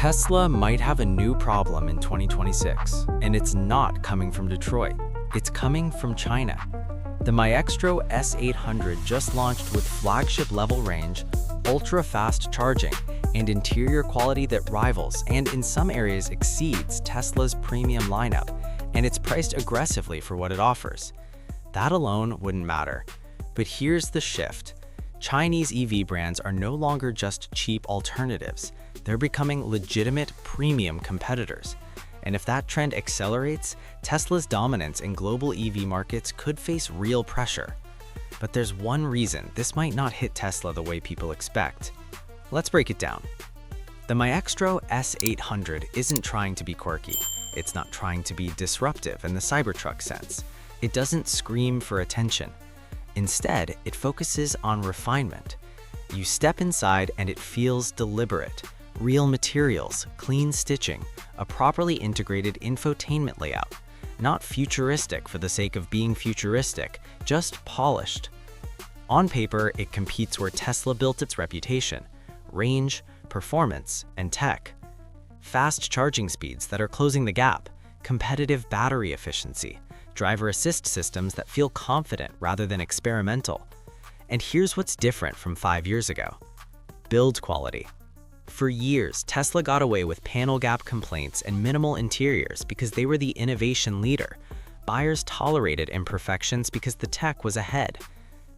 Tesla might have a new problem in 2026, and it's not coming from Detroit. It's coming from China. The Maextro S800 just launched with flagship-level range, ultra-fast charging, and interior quality that rivals and in some areas exceeds Tesla's premium lineup, and it's priced aggressively for what it offers. That alone wouldn't matter. But here's the shift. Chinese EV brands are no longer just cheap alternatives. They're becoming legitimate premium competitors. And if that trend accelerates, Tesla's dominance in global EV markets could face real pressure. But there's one reason this might not hit Tesla the way people expect. Let's break it down. The Maextro S800 isn't trying to be quirky. It's not trying to be disruptive in the Cybertruck sense. It doesn't scream for attention. Instead, it focuses on refinement. You step inside and it feels deliberate. Real materials, clean stitching, a properly integrated infotainment layout. Not futuristic for the sake of being futuristic, just polished. On paper, it competes where Tesla built its reputation: range, performance, and tech. Fast charging speeds that are closing the gap, competitive battery efficiency, driver assist systems that feel confident rather than experimental. And here's what's different from 5 years ago. Build quality. For years, Tesla got away with panel gap complaints and minimal interiors because they were the innovation leader. Buyers tolerated imperfections because the tech was ahead.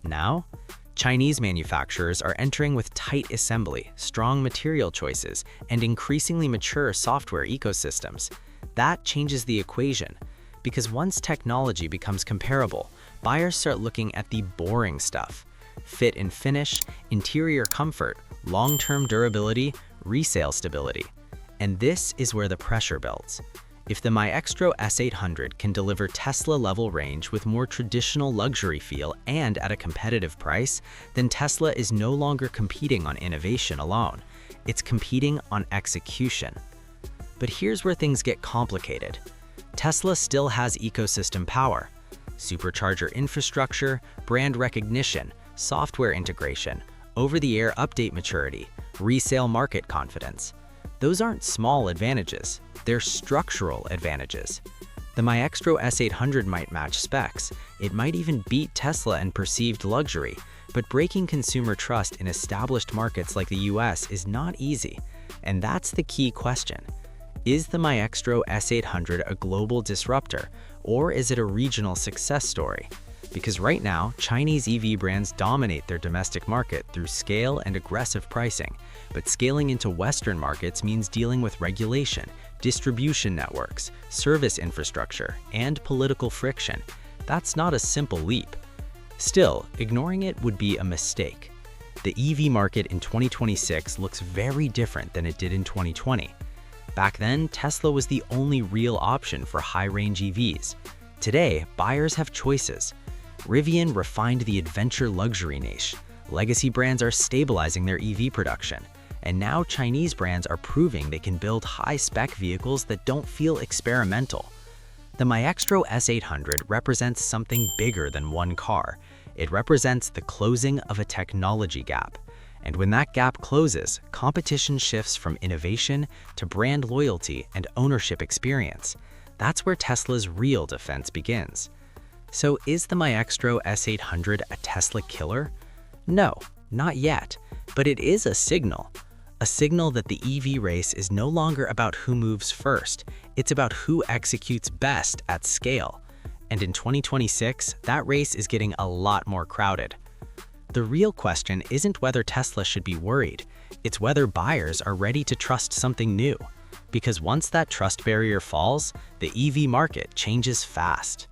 Now, Chinese manufacturers are entering with tight assembly, strong material choices, and increasingly mature software ecosystems. That changes the equation, because once technology becomes comparable, buyers start looking at the boring stuff: fit and finish, interior comfort, long-term durability, resale stability. And this is where the pressure builds. If the Maextro S800 can deliver Tesla-level range with more traditional luxury feel and at a competitive price, then Tesla is no longer competing on innovation alone. It's competing on execution. But here's where things get complicated. Tesla still has ecosystem power: supercharger infrastructure, brand recognition, software integration, over-the-air update maturity, resale market confidence. Those aren't small advantages, they're structural advantages. The Maextro S800 might match specs, it might even beat Tesla in perceived luxury, but breaking consumer trust in established markets like the US is not easy. And that's the key question. Is the Maextro S800 a global disruptor, or is it a regional success story? Because right now, Chinese EV brands dominate their domestic market through scale and aggressive pricing, but scaling into Western markets means dealing with regulation, distribution networks, service infrastructure, and political friction. That's not a simple leap. Still, ignoring it would be a mistake. The EV market in 2026 looks very different than it did in 2020. Back then, Tesla was the only real option for high-range EVs. Today, buyers have choices. Rivian refined the adventure luxury niche. Legacy brands are stabilizing their EV production. And now Chinese brands are proving they can build high-spec vehicles that don't feel experimental. The Maextro S800 represents something bigger than one car. It represents the closing of a technology gap. And when that gap closes, competition shifts from innovation to brand loyalty and ownership experience. That's where Tesla's real defense begins. So is the Maextro S800 a Tesla killer? No, not yet, but it is a signal that the EV race is no longer about who moves first, it's about who executes best at scale. And in 2026, that race is getting a lot more crowded. The real question isn't whether Tesla should be worried, it's whether buyers are ready to trust something new. Because once that trust barrier falls, the EV market changes fast.